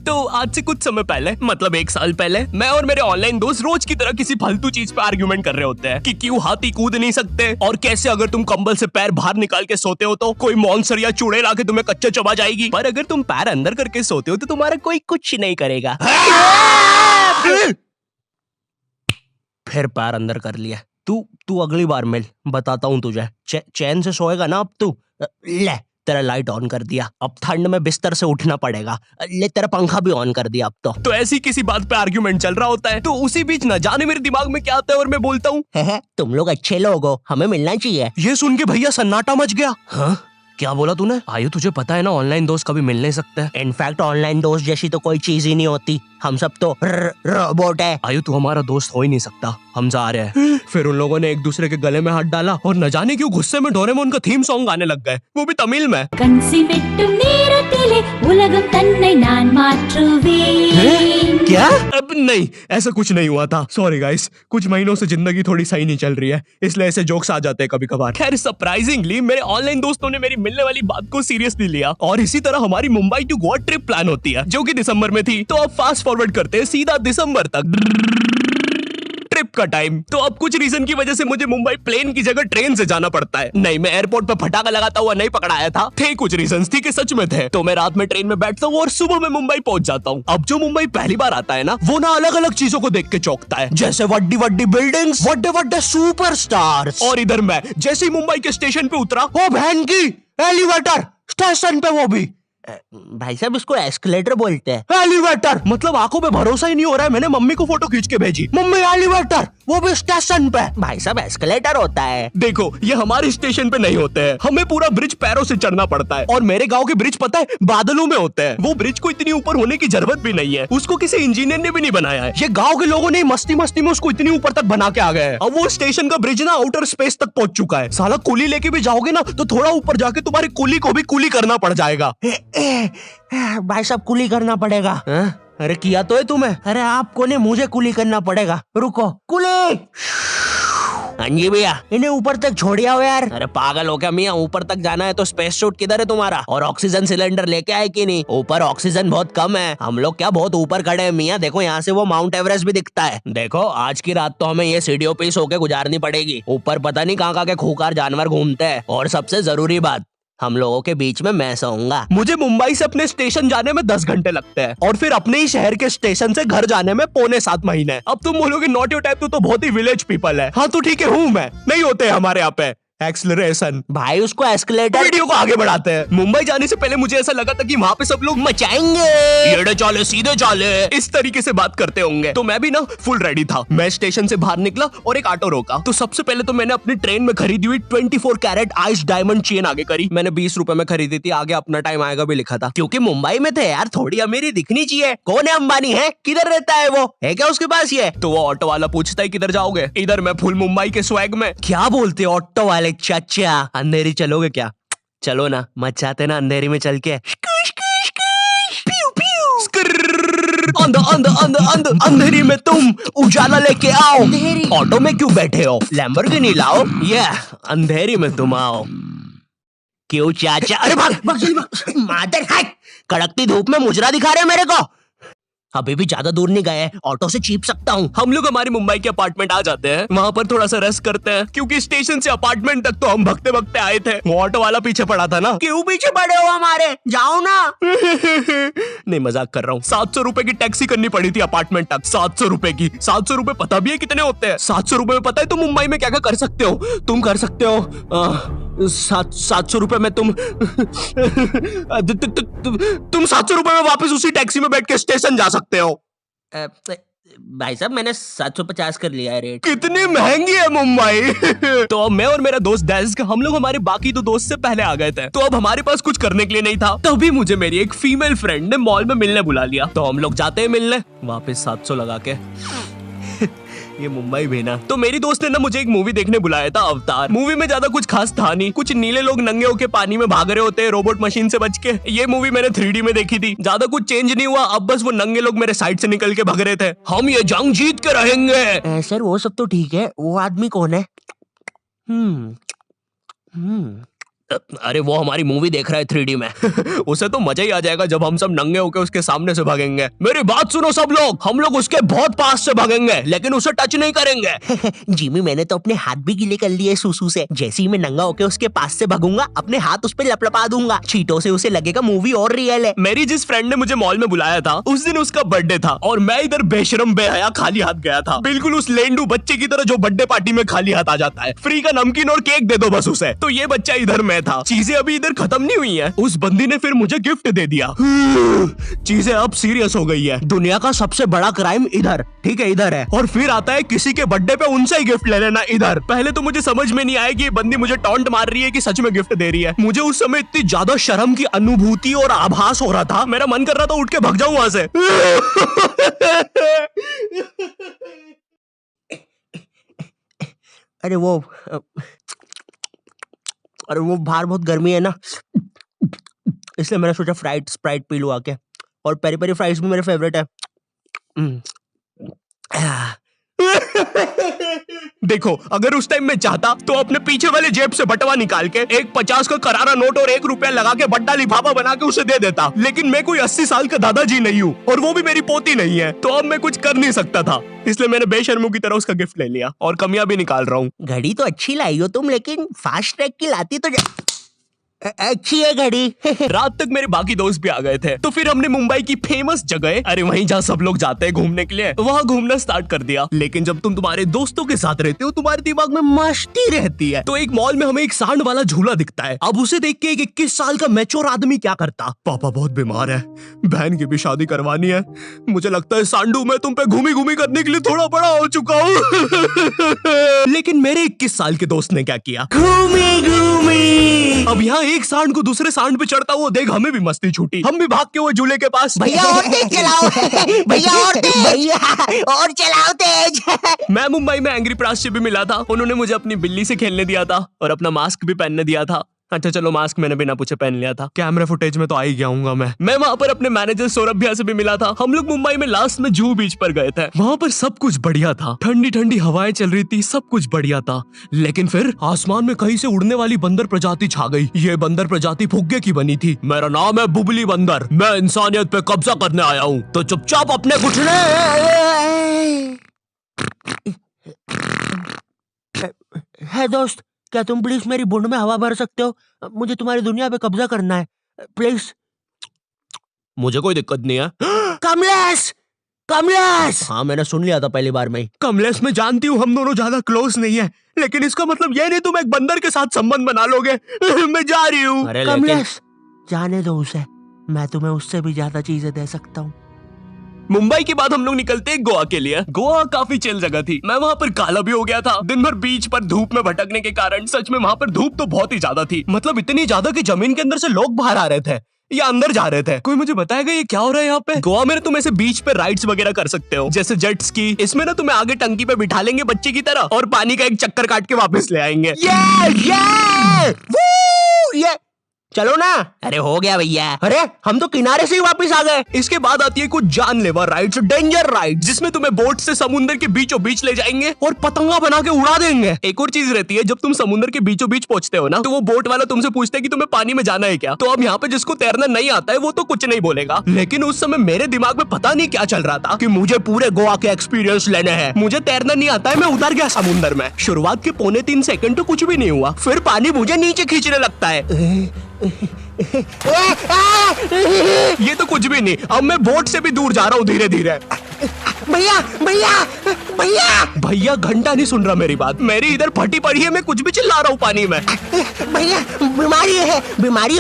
तो आज से कुछ समय पहले, मतलब 1 साल पहले, मैं और मेरे ऑनलाइन दोस्त रोज की तरह किसी फालतू चीज पे आर्ग्यूमेंट कर रहे होते हैं कि क्यों हाथी कूद नहीं सकते और कैसे अगर तुम कंबल से पैर बाहर निकाल के सोते हो तो कोई मॉन्स्टर या चुड़ैल आके तुम्हें कच्चा चबा जाएगी, पर अगर तुम पैर अंदर करके सोते हो तो तुम्हारा कोई कुछ नहीं करेगा। फिर पैर अंदर कर लिया। तू अगली बार मिल, बताता हूँ तुझे। चैन से सोएगा ना अब तू। ले तेरा लाइट ऑन कर दिया, अब ठंड में बिस्तर से उठना पड़ेगा। ले तेरा पंखा भी ऑन कर दिया अब तो ऐसी किसी बात पे आर्ग्यूमेंट चल रहा होता है, तो उसी बीच न जाने मेरे दिमाग में क्या आता है और मैं बोलता हूँ, तुम लोग अच्छे लोग हो, हमें मिलना चाहिए। ये सुन के भैया सन्नाटा मच गया। हाँ क्या बोला तूने? आयु तुझे पता है ना ऑनलाइन दोस्त कभी मिल नहीं सकते। इनफैक्ट ऑनलाइन दोस्त जैसी तो कोई चीज ही नहीं होती, हम सब तो रोबोट है। आयु तू हमारा दोस्त हो ही नहीं सकता, हम जा रहे हैं। फिर उन लोगों ने एक दूसरे के गले में हाथ डाला और न जाने क्यों गुस्से में डोरेमोन का थीम सॉन्ग गाने लग गए, वो भी तमिल में। क्या? अब नहीं, ऐसा कुछ नहीं हुआ था। सॉरी गाइस, कुछ महीनों से जिंदगी थोड़ी सही नहीं चल रही है, इसलिए ऐसे जोक्स आ जाते हैं कभी कभार। खैर सरप्राइजिंगली मेरे ऑनलाइन दोस्तों ने मेरी मिलने वाली बात को सीरियसली लिया और इसी तरह हमारी Mumbai to Goa trip plan होती है, जो कि दिसंबर में थी। तो अब फास्ट फॉरवर्ड करते हैं सीधा दिसंबर तक ट्रिप का टाइम। तो अब कुछ रीजन की वजह से मुझे मुंबई प्लेन की जगह ट्रेन से जाना पड़ता है। नहीं, मैं एयरपोर्ट पर फटाका लगाता हुआ नहीं पकड़ाया था, थे कुछ रीजंस, थी कि सच में थे। तो मैं रात में ट्रेन में बैठता हूँ और सुबह में मुंबई पहुंच जाता हूँ। अब जो मुंबई पहली बार आता है ना, वो ना अलग अलग चीजों को देख के चौंकता है, जैसे वड्डी वड्डी बिल्डिंग्स, वड्डे वड्डे सुपरस्टार्स। और इधर मैं जैसे ही मुंबई के स्टेशन पे उतरा, ओ बहन की एलिवेटर स्टेशन पे, वो भी भाई साहब इसको एस्केलेटर बोलते हैं। एलिवेटर मतलब आंखों पे भरोसा ही नहीं हो रहा है। मैंने मम्मी को फोटो खींच के भेजी, मम्मी एलिवेटर, वो भी स्टेशन पे। भाई साहब एस्केलेटर होता है। देखो ये हमारे स्टेशन पे नहीं होते हैं, हमें पूरा ब्रिज पैरों से चढ़ना पड़ता है। और मेरे गांव के ब्रिज पता है बादलों में होते हैं। वो ब्रिज को इतनी ऊपर होने की जरूरत भी नहीं है, उसको किसी इंजीनियर ने भी नहीं बनाया है। ये गाँव के लोगों ने मस्ती मस्ती में उसको इतनी ऊपर तक बना के आ गए। अब वो स्टेशन का ब्रिज ना आउटर स्पेस तक पहुंच चुका है। साला कुली लेके भी जाओगे ना तो थोड़ा ऊपर जाके तुम्हारी कुली को भी कुली करना पड़ जाएगा। भाई साहब कुली करना पड़ेगा। अरे किया तो है तुम्हें। अरे आपको ने मुझे कुली करना पड़ेगा। रुको, कुली। हाँ जी भैया, इन्हें ऊपर तक छोड़िया हो यार। अरे पागल हो क्या मियाँ, ऊपर तक जाना है तो स्पेस सूट किधर है तुम्हारा? और ऑक्सीजन सिलेंडर लेके आए कि नहीं? ऊपर ऑक्सीजन बहुत कम है, हम लोग क्या बहुत ऊपर खड़े हैं मियाँ। देखो यहाँ से वो माउंट एवरेस्ट भी दिखता है। देखो आज की रात तो हमें ये सीढ़ियों पे सो के गुजारनी पड़ेगी। ऊपर पता नहीं कहाँ के खूंखार जानवर घूमते हैं। और सबसे जरूरी बात, हम लोगों के बीच में मैं सोऊंगा। मुझे मुंबई से अपने स्टेशन जाने में 10 घंटे लगते हैं और फिर अपने ही शहर के स्टेशन से घर जाने में 6.25 महीने। अब तुम बोलोगे नॉट योर टाइप, तो बहुत ही विलेज पीपल है। हाँ तो ठीक है, हूँ मैं, नहीं होते हमारे यहाँ पे एक्सेलरेशन। भाई उसको एस्केलेटर। वीडियो को आगे बढ़ाते हैं। मुंबई जाने से पहले मुझे ऐसा लगा था कि वहाँ पे सब लोग मचाएंगे, एड़े चाले सीधे चाले, इस तरीके से बात करते होंगे। तो मैं भी ना फुल रेडी था। मैं स्टेशन से बाहर निकला और एक ऑटो रोका। तो सबसे पहले तो मैंने अपनी ट्रेन में खरीदी हुई 24 कैरेट आइस डायमंड चेन आगे करी। मैंने 20 रुपए में खरीदी थी, आगे अपना टाइम आएगा भी लिखा था, क्योंकि मुंबई में थे यार, थोड़ी अमीरी दिखनी चाहिए। कौन है अंबानी? है किधर रहता है वो? है क्या उसके पास ये? तो वो ऑटो वाला पूछता है किधर जाओगे? इधर मैं फुल मुंबई के स्वैग में। क्या बोलते ऑटो वाले चाचा, अंधेरी चलोगे क्या? चलो ना, मचाते ना अंधेरी में चल के। अंधेरी में तुम उजाला लेके आओ। ऑटो में क्यों बैठे हो? लैम्बोर्गिनी लाओ। ये अंधेरी में तुम आओ। क्यों चाचा? अरे भाग मादर है, कड़कती धूप में मुजरा दिखा रहे मेरे को। अभी भी ज्यादा दूर नहीं गए, ऑटो से चीप सकता हूँ। हम लोग हमारी मुंबई के अपार्टमेंट आ जाते हैं, वहाँ पर थोड़ा सा रेस्ट करते हैं, क्योंकि स्टेशन से अपार्टमेंट तक तो हम भगते भगते आए थे। वो ऑटो वाला पीछे पड़ा था ना। क्यों पीछे पड़े हो हमारे? जाओ ना। नहीं मजाक कर रहा हूँ। 700 रुपए की टैक्सी करनी पड़ी थी अपार्टमेंट तक। 700 रुपए की। 700 रुपए पता भी है कितने होते हैं? 700 रुपए में पता है तुम मुंबई में क्या क्या कर सकते हो? तुम कर सकते हो 700 रुपए में तुम 700 रुपए में वापस उसी टैक्सी में बैठ के स्टेशन जा सकते हो। भाई साहब मैंने 750 कर लिया है रेट। कितनी महंगी है मुंबई। तो अब मैं और मेरा दोस्त डेस्क, हम लोग हमारे बाकी 2 दोस्त से पहले आ गए थे। तो अब हमारे पास कुछ करने के लिए नहीं था। तभी मुझे मेरी एक फीमेल फ्रेंड ने मॉल में मिलने बुला लिया। तो हम लोग जाते हैं मिलने, वापस 700 लगा के। ये मुंबई भी ना। तो मेरी दोस्त ने ना मुझे एक मूवी देखने बुलाया था, अवतार। मूवी में ज्यादा कुछ खास था नहीं, कुछ नीले लोग नंगे होके पानी में भाग रहे होते हैं रोबोट मशीन से बच के। ये मूवी मैंने 3D में देखी थी, ज्यादा कुछ चेंज नहीं हुआ। अब बस वो नंगे लोग मेरे साइड से निकल के भाग रहे थे। हम ये जंग जीत के रहेंगे। सर वो सब तो ठीक है, वो आदमी कौन है? अरे वो हमारी मूवी देख रहा है 3D में। उसे तो मजा ही आ जाएगा जब हम सब नंगे होकर उसके सामने से भागेंगे। मेरी बात सुनो सब लोग, हम लोग उसके बहुत पास से भागेंगे लेकिन उसे टच नहीं करेंगे। जिमी मैंने तो अपने हाथ भी गीले कर लिए सुसु से। जैसे ही मैं नंगा होकर उसके पास से भागूंगा अपने हाथ उस पे लपलपा दूंगा, छींटों से उसे लगेगा मूवी और रियल है। मेरी जिस फ्रेंड ने मुझे मॉल में बुलाया था उस दिन उसका बर्थडे था और मैं इधर बेशरम बेहया खाली हाथ गया था, बिल्कुल उस लेंडू बच्चे की तरह जो बर्थडे पार्टी में खाली हाथ आ जाता है। फ्री का नमकीन और केक दे दो बस उसे। तो ये बच्चा इधर मैं था। चीजें अभी इधर खत्म नहीं हुई हैं। उस बंदी ने फिर मुझे गिफ्ट दे दिया। चीजें अब सीरियस हो गई है। दुनिया का सबसे बड़ा क्राइम इधर, ठीक है इधर है, और फिर आता है किसी के बर्थडे पे उनसे ही गिफ्ट ले लेना इधर। पहले तो मुझे समझ में नहीं आया कि ये बंदी मुझे टॉन्ट मार रही है कि सच में गिफ्ट दे रही है। मुझे उस समय इतनी ज्यादा शर्म की अनुभूति और आभास हो रहा था, मेरा मन कर रहा था उठ के भाग जाऊं वहां से। अरे वो बाहर बहुत गर्मी है ना, इसलिए मैंने सोचा स्प्राइट पी लूं आके। और पेरी पेरी फ्राइज भी मेरे फेवरेट है। देखो अगर उस टाइम में चाहता तो अपने पीछे वाले जेब से बटवा निकाल के एक 50 का करारा नोट और 1 रुपया लगा के बड्डा लिफाफा बना के उसे दे देता, लेकिन मैं कोई 80 साल का दादाजी नहीं हूँ और वो भी मेरी पोती नहीं है, तो अब मैं कुछ कर नहीं सकता था। इसलिए मैंने बेशर्मों की तरह उसका गिफ्ट ले लिया और कमियां भी निकाल रहा हूँ। घड़ी तो अच्छी लाई हो तुम, लेकिन फास्ट ट्रैक की लाती तो अच्छी है घड़ी। रात तक मेरे बाकी दोस्त भी आ गए थे, तो फिर हमने मुंबई की फेमस जगह, अरे वहीं जहाँ सब लोग जाते हैं घूमने के लिए, वहाँ घूमना स्टार्ट कर दिया। लेकिन जब तुम तुम्हारे दोस्तों के साथ रहते हो तुम्हारे दिमाग में मस्ती रहती है। तो एक मॉल में हमें एक सांड वाला झूला दिखता है। अब उसे देख के एक 21 साल का मैच्योर आदमी क्या करता, पापा बहुत बीमार है, बहन की भी शादी करवानी है, मुझे लगता है सांडू मैं तुम पे घूमी घूमी करने के लिए थोड़ा बड़ा हो चुका हूँ। लेकिन मेरे 21 साल के दोस्त ने क्या किया, घूमी घूमी। अब यहाँ एक सांड को दूसरे सांड पे चढ़ता हुआ देख हमें भी मस्ती छूटी। हम भी भाग के वो झूले के पास, भैया और तेज चलाओ, भैया और तेज, भैया और चलाओ तेज। मैं मुंबई में एंग्री प्रास से भी मिला था। उन्होंने मुझे अपनी बिल्ली से खेलने दिया था और अपना मास्क भी पहनने दिया था। अच्छा चलो मास्क मैंने बिना पूछे पहन लिया था, कैमरा फुटेज में तो आ ही गया हूँ मैं वहाँ पर अपने मैनेजर सौरभ भैया से भी मिला था। हम लोग मुंबई में लास्ट में जूहू बीच पर गए थे। वहाँ पर सब कुछ बढ़िया था, ठंडी ठंडी हवाएं चल रही थी, सब कुछ बढ़िया था। लेकिन फिर आसमान में कहीं से उड़ने वाली बंदर प्रजाति छा गई। ये बंदर प्रजाति फुग्गे की बनी थी। मेरा नाम है बुबली बंदर, मैं इंसानियत पे कब्जा करने आया हूँ, तो चुपचाप अपने घुटने। है दोस्त, क्या तुम प्लीज मेरी बुंड में हवा भर सकते हो? मुझे तुम्हारी दुनिया पे कब्जा करना है प्लीज। मुझे कोई दिक्कत नहीं है। कमलेश, कमलेश। हाँ मैंने सुन लिया था पहली बार में। कमलेश मैं जानती हूँ हम दोनों ज्यादा क्लोज नहीं है, लेकिन इसका मतलब ये नहीं तुम एक बंदर के साथ संबंध बना लोगे। मैं जा रही हूँ। कमलेश जाने दो उसे, मैं तुम्हें उससे भी ज्यादा चीजें दे सकता हूँ। मुंबई के बाद हम लोग निकलते हैं गोवा के लिए। गोवा काफी चिल जगह थी। मैं वहाँ पर काला भी हो गया था दिन भर बीच पर धूप में भटकने के कारण। सच में वहाँ पर धूप तो बहुत ही ज्यादा थी, मतलब इतनी ज्यादा कि जमीन के अंदर से लोग बाहर आ रहे थे या अंदर जा रहे थे। कोई मुझे बताएगा ये क्या हो रहा है यहाँ पे? गोवा में तुम ऐसे बीच पे राइड्स वगैरह कर सकते हो, जैसे जेट स्की। इसमें ना तुम्हें आगे टंकी पे बिठा लेंगे बच्चे की तरह और पानी का एक चक्कर काट के वापस ले आएंगे। ये चलो ना। अरे हो गया भैया, अरे हम तो किनारे से ही वापस आ गए। इसके बाद आती है कुछ जानलेवा राइड्स, डेंजर राइड, जिसमें तुम्हें बोट से समुद्र के बीचों बीच ले जाएंगे और पतंगा बना के उड़ा देंगे। एक और चीज रहती है, जब तुम समुद्र के बीचों बीच पहुंचते हो ना, तो वो बोट वाला तुमसे पूछता है कि तुम्हें पानी में जाना है क्या। तो अब यहाँ पे जिसको तैरना नहीं आता है वो तो कुछ नहीं बोलेगा, लेकिन उस समय मेरे दिमाग में पता नहीं क्या चल रहा था कि मुझे पूरे गोवा के एक्सपीरियंस लेने हैं। मुझे तैरना नहीं आता है, मैं उतर गया समुद्र में। शुरुआत के 3.25 सेकंड तो कुछ भी नहीं हुआ, फिर पानी मुझे नीचे खींचने लगता है। ये तो कुछ भी नहीं, अब मैं बोट से भी दूर जा रहा हूँ धीरे धीरे। भैया भैया भैया भैया घंटा नहीं सुन रहा मेरी बात, मेरी इधर फटी पड़ी है, मैं कुछ भी चिल्ला रहा हूँ पानी में। भैया बीमारी है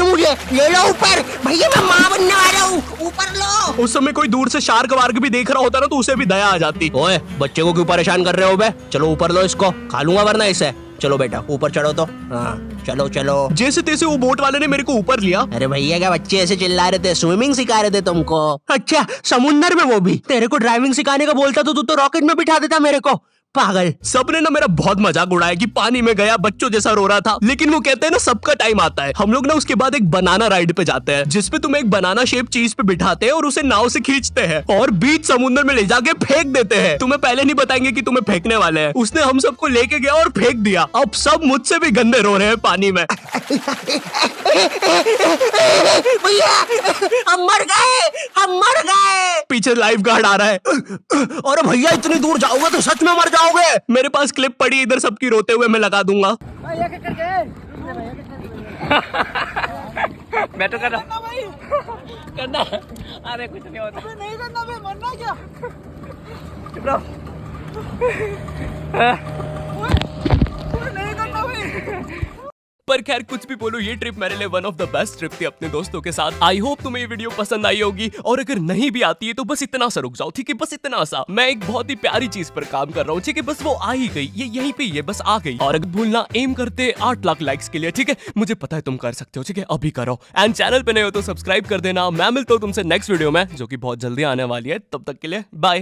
मुझे, ले लो ऊपर। भैया मैं माँ बनने वाला हूँ, ऊपर लो। उस समय कोई दूर से शार्क वार्क भी देख रहा होता ना तो उसे भी दया आ जाती। ओए बच्चे को क्यों परेशान कर रहे हो बे? चलो ऊपर लो इसको, खा लूंगा वरना इसे। चलो बेटा ऊपर चढ़ो तो। हाँ चलो चलो। जैसे तैसे वो बोट वाले ने मेरे को ऊपर लिया। अरे भैया क्या बच्चे ऐसे चिल्ला रहे थे, स्विमिंग सिखा रहे थे तुमको? अच्छा समुंदर में, वो भी तेरे को ड्राइविंग सिखाने का बोलता तो तू तो रॉकेट में बिठा देता मेरे को। पागल। सबने ना मेरा बहुत मजाक उड़ाया कि पानी में गया बच्चों जैसा रो रहा था, लेकिन वो कहते हैं ना सबका टाइम आता है। हम लोग ना उसके बाद एक बनाना राइड पे जाते हैं, जिसपे तुम्हें एक बनाना शेप चीज पे बिठाते हैं और उसे नाव से खींचते हैं और बीच समुद्र में ले जाके फेंक देते हैं। तुम्हें पहले नहीं बताएंगे कि तुम्हें फेंकने वाले हैं। उसने हम सबको लेके गया और फेंक दिया। अब सब मुझसे भी गंदे रो रहे हैं पानी में। भैया हम मर गए, हम मर गए। पीछे लाइफ गार्ड आ रहा है। अरे भैया इतनी दूर जाओगे तो सच में मर जाओगे। मेरे पास क्लिप पड़ी इधर सबकी रोते हुए, मैं लगा दूंगा। मैं तो करना करना। अरे कुछ नहीं होता। नहीं करना भाई, मरना क्या? चुप रहो। नहीं करना भाई। पर खैर कुछ भी बोलो, ये ट्रिप मेरे लिए one of the best trip थी अपने दोस्तों के साथ। आई होप तुम्हें ये वीडियो पसंद आई होगी, और अगर नहीं भी आती है तो बस इतना सा रुक जाओ, ठीक है? बस इतना सा। मैं एक बहुत ही प्यारी चीज पर काम कर रहा हूँ, ठीक है? बस वो आ ही गई, ये यहीं पे ये बस आ गई। और अगर भूलना एम करते 8 लाख लाइक्स के लिए, ठीक है? मुझे पता है तुम कर सकते हो, ठीक है? अभी करो। एंड चैनल पे नए हो तो सब्सक्राइब कर देना। मैं मिलता हूँ तुमसे नेक्स्ट वीडियो में, जो कि बहुत जल्दी आने वाली है। तब तक के लिए बाय।